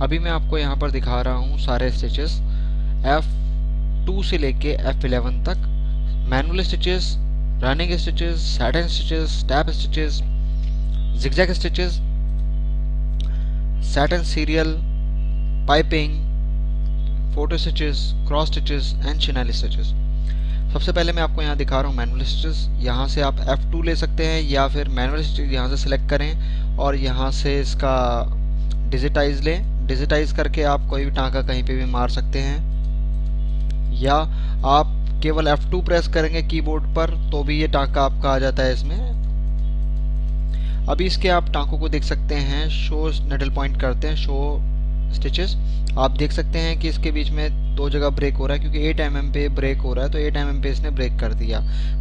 अभी मैं आपको यहाँ पर दिखा रहा हूँ सारे स्टिचेस F2 से लेके F11 तक, manual stitches, running stitches, satin stitches, step stitches, zigzag stitches, satin serial, piping, photo stitches, cross stitches and chenille stitches. सबसे पहले मैं आपको यहाँ दिखा रहा हूँ मैनुअल स्टिचेस। यहाँ से आप F2 ले सकते हैं या फिर मैनुअल स्टिचेस यहाँ से सिलेक्ट करें और यहाँ से इसका डिजिटाइज लें। डिजिटाइज करके आप कोई भी टाँका कहीं पे भी मार सकते हैं, या आप केवल F2 प्रेस करेंगे कीबोर्ड पर तो भी ये टाँका आपका आ जाता है इसमें। अभी इसके आप टाँकों को देख सकते हैं, शो नेडल पॉइंट करते हैं, शो स्टिचेस। आप देख सकते हैं कि इसके बीच में दो जगह ब्रेक हो रहा है, क्योंकि 8 mm पे ब्रेक हो रहा है, तो 8 mm पे इसने ब्रेक कर दिया।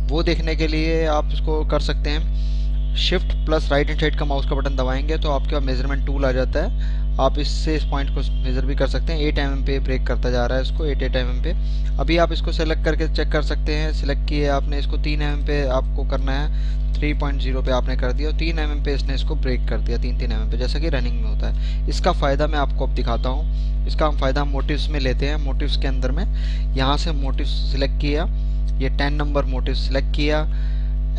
वो देखने के लिए आप इसको कर सकते हैं, shift plus right hand side का माउस का बटन दबाएंगे तो आपके पास मेजरमेंट टूल आ जाता है। आप इससे इस पॉइंट को मेजर भी कर सकते हैं। 8 mm पे ब्रेक करता जा रहा है इसको, 8 mm पे। अभी आप इसको सेलेक्ट करके चेक कर सकते हैं। सिलेक्ट किए आपने इसको, 3 mm पे आपको करना है, 3.0 पे आपने कर दिया, 3 mm पे इसने इसको ब्रेक कर दिया, 3 mm पे, जैसा कि रनिंग में होता है। इसका फ़ायदा मैं आपको अब दिखाता हूँ। इसका हम फ़ायदा मोटिव्स में लेते हैं। मोटिव्स के अंदर में यहाँ से मोटिव्स सिलेक्ट किया, ये 10 नंबर मोटिव सिलेक्ट किया,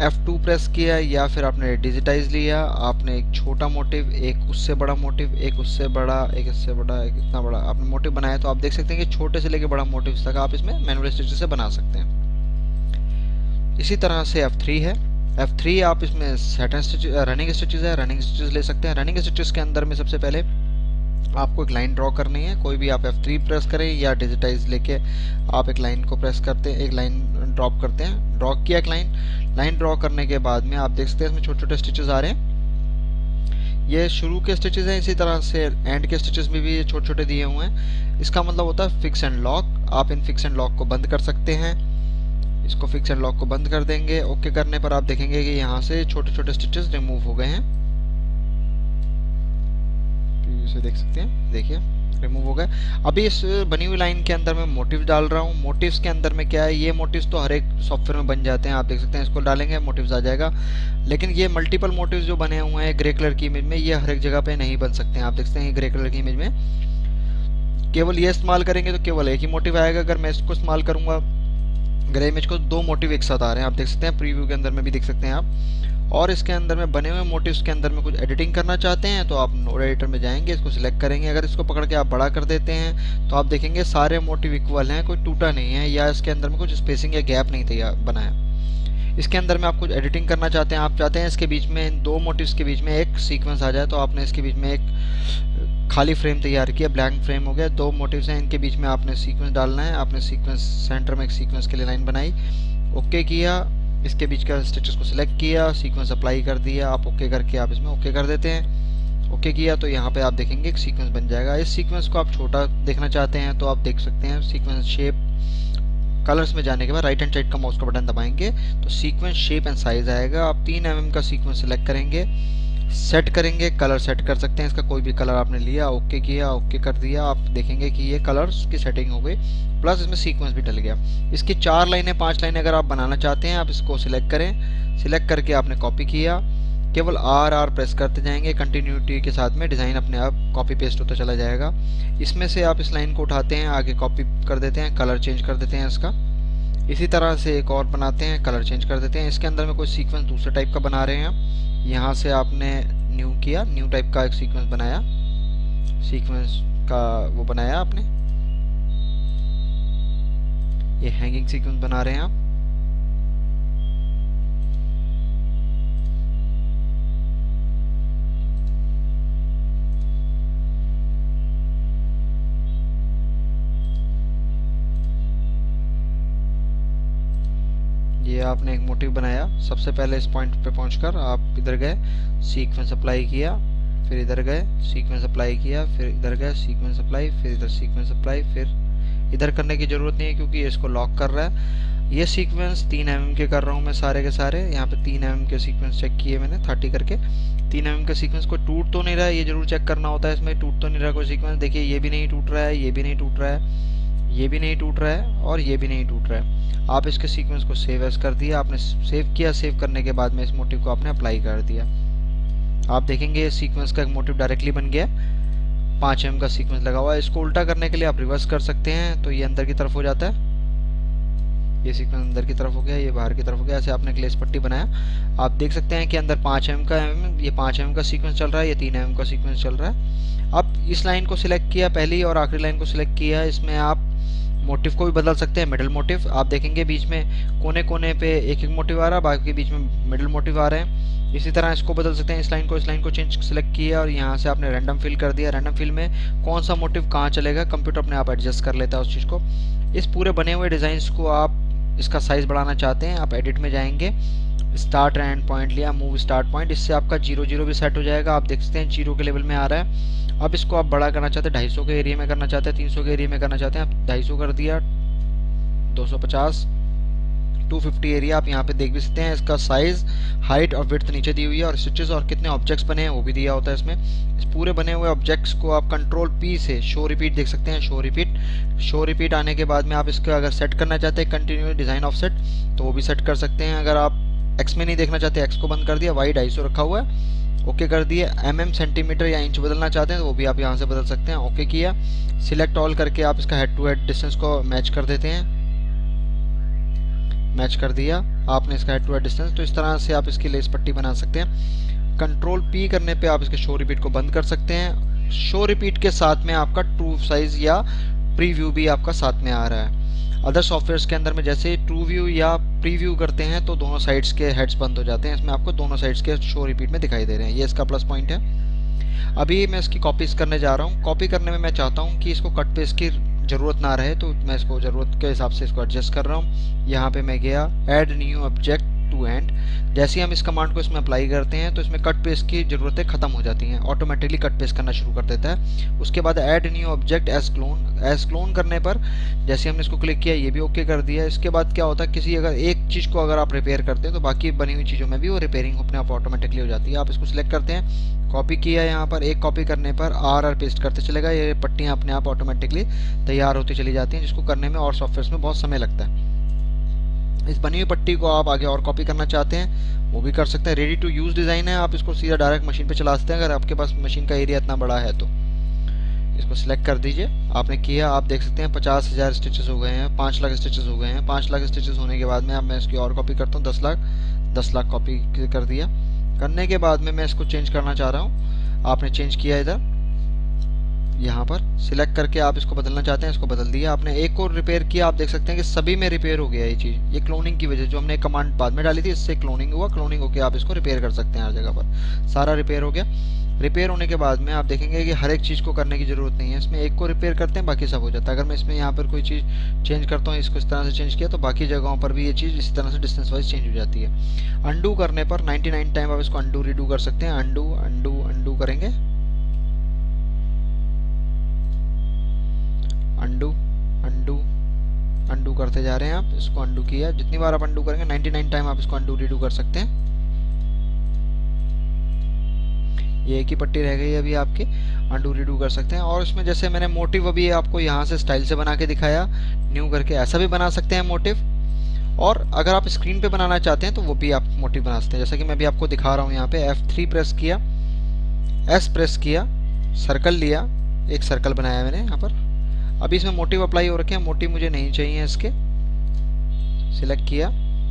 F2 प्रेस किया, या फिर आपने डिजिटाइज लिया, आपने एक छोटा मोटिव, एक उससे बड़ा मोटिव, एक उससे बड़ा, एक इससे बड़ा, एक इतना बड़ा आपने मोटिव बनाया। तो आप देख सकते हैं कि छोटे से लेके बड़ा मोटिव तक आप इसमें मैनुअल स्टिचेस से बना सकते हैं। इसी तरह से F3 है। F3 आप इसमें सैटिन स्टिच, रनिंग स्टिचेस है, रनिंग स्टिचेस ले सकते हैं। रनिंग स्टिचेस के अंदर में सबसे पहले आपको एक लाइन ड्रॉ करनी है। कोई भी आप F3 प्रेस करें या डिजिटाइज लेके आप एक लाइन को प्रेस करते हैं, एक लाइन ड्रॉप करते हैं। ड्रॉ किया एक लाइन ड्रॉ करने के बाद में आप देख सकते हैं इसमें छोटे छोटे स्टिचेस आ रहे हैं। ये शुरू के स्टिचेस हैं, इसी तरह से एंड के स्टिचेस में भी ये छोटे छोटे दिए हुए हैं। इसका मतलब होता है फिक्स एंड लॉक। आप इन फिक्स एंड लॉक को बंद कर सकते हैं। इसको फिक्स एंड लॉक को बंद कर देंगे। ओके करने पर आप देखेंगे कि यहाँ से छोटे छोटे स्टिचेस रिमूव हो गए हैं। इसे देख सकते हैं, देखिए रिमूव हो गए। अभी इस बनी हुई लाइन के अंदर मैं मोटिव डाल रहा हूँ। मोटिव्स के अंदर में क्या है, ये मोटिव्स तो हर एक सॉफ्टवेयर में बन जाते हैं। आप देख सकते हैं, इसको डालेंगे मोटिव्स आ जाएगा। लेकिन ये मल्टीपल मोटिव्स जो बने हुए हैं ग्रे कलर की इमेज में, ये हर एक जगह पे नहीं बन सकते हैं। आप देख सकते हैं ग्रे कलर की इमेज में केवल ये इस्तेमाल करेंगे तो केवल एक ही मोटिव आएगा। अगर मैं इसको इस्तेमाल करूँगा ग्रे इमेज को, दो मोटिव एक साथ आ रहे हैं। आप देख सकते हैं, प्रीव्यू के अंदर में भी देख सकते हैं आप। और इसके अंदर में बने हुए मोटिव्स के अंदर में कुछ एडिटिंग करना चाहते हैं तो आप नोड एडिटर में जाएंगे, इसको सिलेक्ट करेंगे। अगर इसको पकड़ के आप बड़ा कर देते हैं तो आप देखेंगे सारे मोटिव इक्वल हैं, कोई टूटा नहीं है, या इसके अंदर में कुछ स्पेसिंग या गैप नहीं तैयार बना है। इसके अंदर में आप कुछ एडिटिंग करना चाहते हैं, आप चाहते हैं इसके बीच में, इन दो मोटिव्स के बीच में एक सीक्वेंस आ जाए, तो आपने इसके बीच में एक खाली फ्रेम तैयार किया, ब्लैंक फ्रेम हो गया। दो मोटिव्स हैं, इनके बीच में आपने सीक्वेंस डालना है। आपने सीक्वेंस सेंटर में एक सीक्वेंस के लिए लाइन बनाई, ओके किया, इसके बीच का स्टिचेस को सिलेक्ट किया, सीक्वेंस अप्लाई कर दिया। आप ओके करके आप इसमें ओके कर देते हैं। ओके किया तो यहाँ पे आप देखेंगे एक सीक्वेंस बन जाएगा। इस सीक्वेंस को आप छोटा देखना चाहते हैं तो आप देख सकते हैं, सीक्वेंस शेप कलर्स में जाने के बाद राइट हैंड साइड का माउस का बटन दबाएंगे तो सीक्वेंस शेप एंड साइज आएगा। आप 3 mm का सीक्वेंस सिलेक्ट करेंगे, सेट करेंगे, कलर सेट कर सकते हैं। इसका कोई भी कलर आपने लिया, ओके किया, ओके कर दिया, आप देखेंगे कि ये कलर्स की सेटिंग हो गई, प्लस इसमें सीक्वेंस भी डल गया। इसकी 4 लाइनें 5 लाइनें अगर आप बनाना चाहते हैं, आप इसको सिलेक्ट करें। सिलेक्ट करके आपने कॉपी किया, केवल R प्रेस करते जाएंगे, कंटिन्यूटी के साथ में डिज़ाइन अपने आप कॉपी पेस्ट होता चला जाएगा। इसमें से आप इस लाइन को उठाते हैं, आगे कॉपी कर देते हैं, कलर चेंज कर देते हैं इसका। इसी तरह से एक और बनाते हैं, कलर चेंज कर देते हैं। इसके अंदर में कोई सीक्वेंस दूसरे टाइप का बना रहे हैं, यहाँ से आपने न्यू किया, न्यू टाइप का एक सीक्वेंस बनाया, सीक्वेंस का वो बनाया आपने, ये हैंगिंग सीक्वेंस बना रहे हैं आप। ये आपने एक मोटिव बनाया। सबसे पहले इस पॉइंट पे पहुंचकर आप इधर गए, सीक्वेंस अप्लाई किया, फिर इधर गए, सीक्वेंस अप्लाई किया, फिर इधर गए, सीक्वेंस अप्लाई, फिर इधर सीक्वेंस अप्लाई, फिर इधर करने की ज़रूरत नहीं है क्योंकि ये इसको लॉक कर रहा है। ये सीक्वेंस 3 mm के कर रहा हूँ मैं सारे के सारे। यहाँ पे 3 mm के सीक्वेंस चेक किए मैंने 30 करके। 3 mm के सीक्वेंस को टूट तो नहीं रहा है, ये जरूर चेक करना होता है इसमें, टूट तो नहीं रहा कोई सीक्वेंस। देखिए ये भी नहीं टूट रहा है, ये भी नहीं टूट रहा है, ये भी नहीं टूट रहा है और ये भी नहीं टूट रहा है। आप इसके सीक्वेंस को सेव एज कर दिया, आपने सेव किया। सेव करने के बाद में इस मोटिव को आपने अप्लाई कर दिया। आप देखेंगे सीक्वेंस का एक मोटिव डायरेक्टली बन गया। 5 mm का सीक्वेंस लगा हुआ है। इसको उल्टा करने के लिए आप रिवर्स कर सकते हैं, तो ये अंदर की तरफ हो जाता है, ये सीक्वेंस अंदर की तरफ हो गया, ये बाहर की तरफ हो गया। ऐसे आपने ग्लेस पट्टी बनाया, आप देख सकते हैं कि अंदर 5 mm का ये 5 mm का सीक्वेंस चल रहा है, ये 3 mm का सीक्वेंस चल रहा है। अब इस लाइन को सिलेक्ट किया, पहली और आखिरी लाइन को सिलेक्ट किया, इसमें आप मोटिव को भी बदल सकते हैं, मिडल मोटिव। आप देखेंगे बीच में कोने कोने पे एक एक मोटिव आ रहा है, बाकी बीच में मिडल मोटिव आ रहे हैं। इसी तरह इसको बदल सकते हैं, इस लाइन को चेंज सेलेक्ट किया और यहाँ से आपने रैंडम फिल कर दिया। रैंडम फिल में कौन सा मोटिव कहाँ चलेगा कंप्यूटर अपने आप एडजस्ट कर लेता है उस चीज़ को। इस पूरे बने हुए डिज़ाइंस को आप इसका साइज़ बढ़ाना चाहते हैं, आप एडिट में जाएंगे, स्टार्ट एंड पॉइंट लिया, मूव स्टार्ट पॉइंट, इससे आपका 0 भी सेट हो जाएगा। आप देख सकते हैं 0 के लेवल में आ रहा है। अब इसको आप बड़ा करना चाहते हैं, 250 के एरिया में करना चाहते हैं, 300 के एरिया में करना चाहते हैं, आप 250 कर दिया, 250, 250 एरिया। आप यहाँ पे देख भी सकते हैं इसका साइज, हाइट और विड्थ नीचे दी हुई है, और स्टिचेस और कितने ऑब्जेक्ट्स बने हैं वो भी दिया होता है इसमें। इस पूरे बने हुए ऑब्जेक्ट्स को आप कंट्रोल पी से शो रिपीट देख सकते हैं, शो रिपीट आने के बाद में आप इसको अगर सेट करना चाहते हैं कंटिन्यू डिज़ाइन ऑफसेट तो वो भी सेट कर सकते हैं। अगर आप एक्स में नहीं देखना चाहते, एक्स को बंद कर दिया, वाई 250 रखा हुआ है, ओके कर दिए। mm सेंटीमीटर या इंच बदलना चाहते हैं तो वो भी आप यहाँ से बदल सकते हैं, ओके किया। सिलेक्ट ऑल करके आप इसका हेड टू हेड डिस्टेंस को मैच कर देते हैं, मैच कर दिया आपने इसका हेड टू हेड डिस्टेंस। तो इस तरह से आप इसकी लेस पट्टी बना सकते हैं। कंट्रोल पी करने पे आप इसके शो रिपीट को बंद कर सकते हैं। शो रिपीट के साथ में आपका ट्रू साइज या प्रीव्यू भी आपका साथ में आ रहा है। अदर सॉफ्टवेयर्स के अंदर में जैसे ट्रू व्यू या प्रीव्यू करते हैं तो दोनों साइड्स के हेड्स बंद हो जाते हैं, इसमें आपको दोनों साइड्स के शो रिपीट में दिखाई दे रहे हैं, ये इसका प्लस पॉइंट है। अभी मैं इसकी कॉपीज करने जा रहा हूँ। कॉपी करने में मैं चाहता हूँ कि इसको कट पेस्ट की ज़रूरत ना रहे, तो मैं इसको ज़रूरत के हिसाब से इसको एडजस्ट कर रहा हूँ। यहाँ पे मैं गया add new object to end, जैसे ही हम इस कमांड को इसमें अप्लाई करते हैं तो इसमें कट पेस्ट की ज़रूरतें ख़त्म हो जाती हैं, ऑटोमेटिकली कट पेस्ट करना शुरू कर देता है। उसके बाद add new object as clone करने पर जैसे हमने इसको क्लिक किया ये भी ओके कर दिया। इसके बाद क्या होता है, किसी अगर एक चीज़ को अगर आप रिपेयर करते हैं तो बाकी बनी हुई चीज़ों में भी वो रिपेयरिंग अपने आप ऑटोमेटिकली हो जाती है। आप इसको सिलेक्ट करते हैं, कॉपी किया, यहाँ पर एक कॉपी करने पर आर पेस्ट करते चलेगा, ये पट्टियाँ अपने आप ऑटोमेटिकली तैयार होती चली जाती हैं, जिसको करने में और सॉफ्टवेयर में बहुत समय लगता है। इस बनी हुई पट्टी को आप आगे और कॉपी करना चाहते हैं वो भी कर सकते हैं। रेडी टू यूज़ डिज़ाइन है, आप इसको सीधा डायरेक्ट मशीन पे चला सकते हैं अगर आपके पास मशीन का एरिया इतना बड़ा है तो। इसको सिलेक्ट कर दीजिए, आपने किया, आप देख सकते हैं 50,000 स्टिचेस हो गए हैं, 5 लाख स्टिचेस हो गए हैं। 5 लाख स्टिचेस होने के बाद में अब मैं इसकी और कॉपी करता हूँ, 10 लाख कॉपी कर दिया। करने के बाद में मैं इसको चेंज करना चाह रहा हूँ, आपने चेंज किया इधर, यहाँ पर सिलेक्ट करके आप इसको बदलना चाहते हैं, इसको बदल दिया। आपने एक और रिपेयर किया, आप देख सकते हैं कि सभी में रिपेयर हो गया ये चीज़, ये क्लोनिंग की वजह, जो हमने कमांड बाद में डाली थी इससे क्लोनिंग हुआ, क्लोनिंग होकर आप इसको रिपेयर कर सकते हैं हर जगह पर, सारा रिपेयर हो गया। रिपेयर होने के बाद में आप देखेंगे कि हर एक चीज़ को करने की ज़रूरत नहीं है, इसमें एक को रिपेयर करते हैं बाकी सब हो जाता है। अगर मैं इसमें यहाँ पर कोई चीज़ चेंज करता हूँ, इसको इस तरह से चेंज किया तो बाकी जगहों पर भी ये चीज़ इसी तरह से डिस्टेंस वाइज चेंज हो जाती है। अंडू करने पर 99 टाइम आप इसको अंडू रीडू कर सकते हैं, अंडू करेंगे, अंडू करते जा रहे हैं आप, इसको अंडू किया, जितनी बार आप अंडू करेंगे 99 टाइम आप इसको अंडू रीडू कर सकते हैं। ये एक ही पट्टी रह गई अभी आपकी, अंडू रीडू कर सकते हैं। और इसमें जैसे मैंने मोटिव अभी आपको यहाँ से स्टाइल से बना के दिखाया, न्यू करके ऐसा भी बना सकते हैं मोटिव, और अगर आप स्क्रीन पे बनाना चाहते हैं तो वो भी आप मोटिव बना सकते हैं। जैसा कि मैं भी आपको दिखा रहा हूँ, यहाँ पे F3 प्रेस किया, S प्रेस किया, सर्कल लिया, एक सर्कल बनाया मैंने यहाँ पर। अभी इसमें मोटिव अप्लाई हो रखे हैं, मोटिव मुझे नहीं चाहिए इसके, सिलेक्ट किया।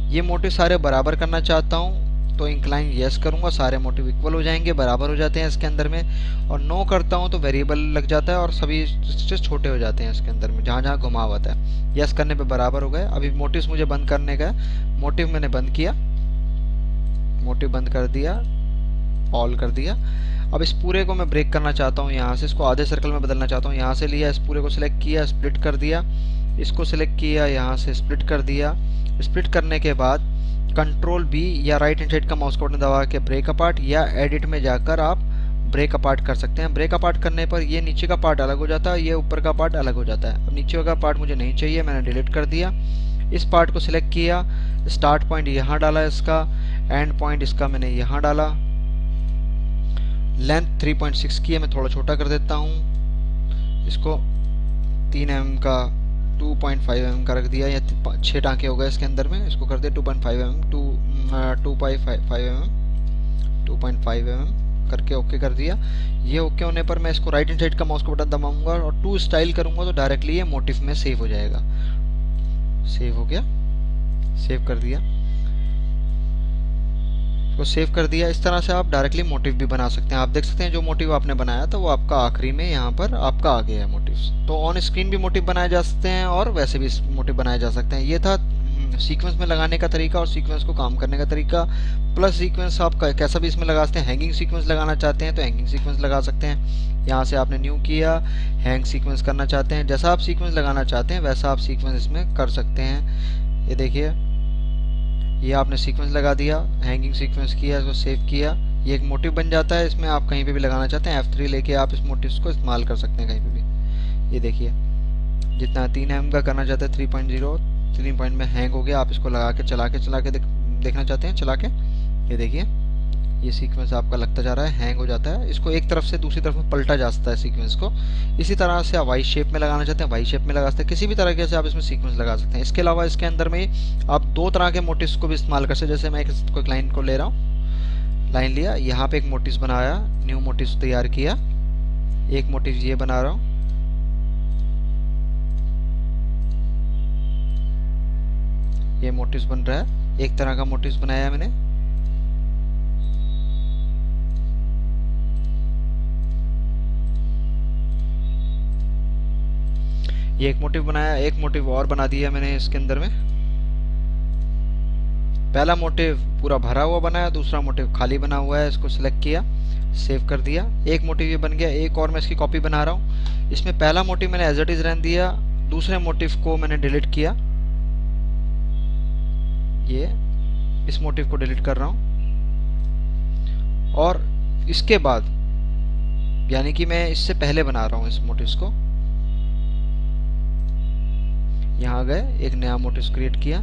ये मोटिव सारे बराबर करना चाहता हूँ तो इंक्लाइन यस करूँगा, सारे मोटिव इक्वल हो जाएंगे, बराबर हो जाते हैं इसके अंदर में। और नो करता हूँ तो वेरिएबल लग जाता है और सभी स्टिचेस छोटे हो जाते हैं इसके अंदर में, जहाँ जहाँ घुमा हुआ है। यस करने पे बराबर हो गए। अभी मोटिव्स मुझे बंद करने का, मोटिव मैंने बंद किया, मोटिव बंद कर दिया, ऑल कर दिया। अब इस पूरे को मैं ब्रेक करना चाहता हूँ, यहाँ से इसको आधे सर्कल में बदलना चाहता हूँ। यहाँ से लिया, इस पूरे को सिलेक्ट किया, स्प्लिट कर दिया, इसको सिलेक्ट किया, यहाँ से स्प्लिट कर दिया। स्प्लिट करने के बाद कंट्रोल बी या राइट हैंड साइड का माउस बटन दबा के ब्रेक अपार्ट, या एडिट में जाकर आप ब्रेक अपार्ट कर सकते हैं। ब्रेक अपार्ट करने पर ये नीचे का पार्ट अलग हो जाता है, ये ऊपर का पार्ट अलग हो जाता है। अब नीचे का पार्ट मुझे नहीं चाहिए, मैंने डिलीट कर दिया। इस पार्ट को सिलेक्ट किया, स्टार्ट पॉइंट यहाँ डाला इसका, एंड पॉइंट इसका मैंने यहाँ डाला, लेंथ 3.6 की है, मैं थोड़ा छोटा कर देता हूँ, इसको 3 mm का 2.5 mm का रख दिया, या 6 टाँके हो गए इसके अंदर में, इसको कर दिया 2.5 mm करके ओके कर दिया। ये ओके होने पर मैं इसको राइट हैंड साइड का माउस का बटन दबाऊंगा और टू स्टाइल करूंगा तो डायरेक्टली ये मोटिव में सेव हो जाएगा। सेव हो गया, सेव कर दिया, इसको सेव कर दिया। इस तरह से आप डायरेक्टली मोटिव भी बना सकते हैं। आप देख सकते हैं जो मोटिव आपने बनाया था वो आपका आखिरी में यहाँ पर आपका आ गया है मोटिव्स। तो ऑन स्क्रीन भी मोटिव बनाए जा सकते हैं और वैसे भी मोटिव बनाए जा सकते हैं। ये था सीक्वेंस में लगाने का तरीका और सीक्वेंस को काम करने का तरीका। प्लस सीक्वेंस आप कैसा भी इसमें लगा सकते हैं। हैंगिंग सीक्वेंस लगाना चाहते हैं तो हैंगिंग सीक्वेंस लगा सकते हैं। यहाँ से आपने न्यू किया, हैंग सीक्वेंस करना चाहते हैं, जैसा आप सीक्वेंस लगाना चाहते हैं वैसा आप सीक्वेंस इसमें कर सकते हैं। ये देखिए, ये आपने सीक्वेंस लगा दिया, हैंगिंग सीक्वेंस किया, इसको सेव किया, ये एक मोटिव बन जाता है। इसमें आप कहीं पे भी लगाना चाहते हैं F3 लेके आप इस मोटिव्स को इस्तेमाल कर सकते हैं कहीं पे भी। ये देखिए, जितना 3 एम का करना चाहते हैं 3.0 3 पॉइंट में हैंग हो गया। आप इसको लगा के चला के देखना चाहते हैं चला के, ये देखिए ये सीक्वेंस आपका लगता जा रहा है, हैंग हो जाता है। इसको एक तरफ से दूसरी तरफ में पलटा जा सकता है सीक्वेंस को। इसी तरह से आप वाई शेप में लगाना चाहते हैं वाई शेप में लगा सकते हैं। किसी भी तरीके से आप इसमें सीक्वेंस लगा सकते हैं। इसके अलावा इसके अंदर में आप दो तरह के मोटिव्स को भी इस्तेमाल कर सकते हैं। जैसे मैं एक लाइन को ले रहा हूँ, लाइन लिया, यहाँ पे एक मोटिव्स बनाया, न्यू मोटिव्स तैयार किया, एक मोटिव ये बना रहा हूँ, ये मोटिव्स बन रहा है, एक तरह का मोटिव्स बनाया मैंने। ये एक मोटिव बनाया, एक मोटिव और बना दिया मैंने इसके अंदर में। पहला मोटिव पूरा भरा हुआ बनाया, दूसरा मोटिव खाली बना हुआ है, इसको सिलेक्ट किया, सेव कर दिया। एक मोटिव ये बन गया। एक और मैं इसकी कॉपी बना रहा हूँ। इसमें पहला मोटिव मैंने एज इट इज रहने दिया, दूसरे मोटिव को मैंने डिलीट किया। ये इस मोटिव को डिलीट कर रहा हूँ और इसके बाद यानी कि मैं इससे पहले बना रहा हूँ इस मोटिव्स को। यहाँ गए, एक नया मोटिव क्रिएट किया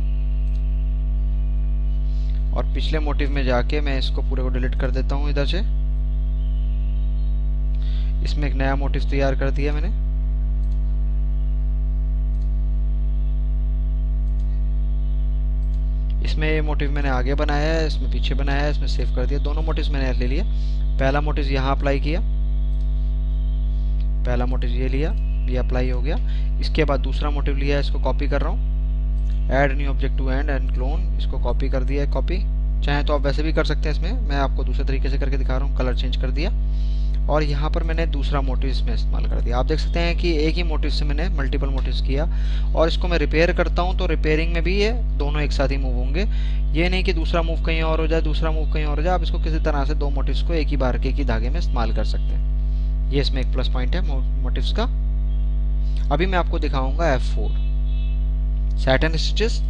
और पिछले मोटिव में जाके मैं इसको पूरे को डिलीट कर देता हूँ इधर से। इसमें एक नया मोटिव तैयार कर दिया मैंने। इसमें ये मोटिव मैंने आगे बनाया है, इसमें पीछे बनाया है, इसमें सेव कर दिया। दोनों मोटिव्स मैंने ले लिया। पहला मोटिव यहाँ अप्लाई किया, पहला मोटिव ये लिया, ये अप्लाई हो गया। इसके बाद दूसरा मोटिव लिया, इसको कॉपी कर रहा हूँ, add new object to end clone, इसको कॉपी कर दिया है। कॉपी चाहे तो आप वैसे भी कर सकते हैं, इसमें मैं आपको दूसरे तरीके से करके दिखा रहा हूँ। कलर चेंज कर दिया और यहाँ पर मैंने दूसरा मोटिव इसमें इस्तेमाल कर दिया। आप देख सकते हैं कि एक ही मोटिव से मैंने मल्टीपल मोटिव्स किया। और इसको मैं रिपेयर करता हूँ तो रिपेयरिंग में भी ये दोनों एक साथ ही मूव होंगे। ये नहीं कि दूसरा मूव कहीं और हो जाए, दूसरा मूव कहीं और हो जाए। आप इसको किसी तरह से दो मोटिव्स को एक ही बार के एक ही धागे में इस्तेमाल कर सकते हैं। ये इसमें एक प्लस पॉइंट है मोटिव्स का। अभी मैं आपको दिखाऊंगा F4 सैटन स्टिचेस।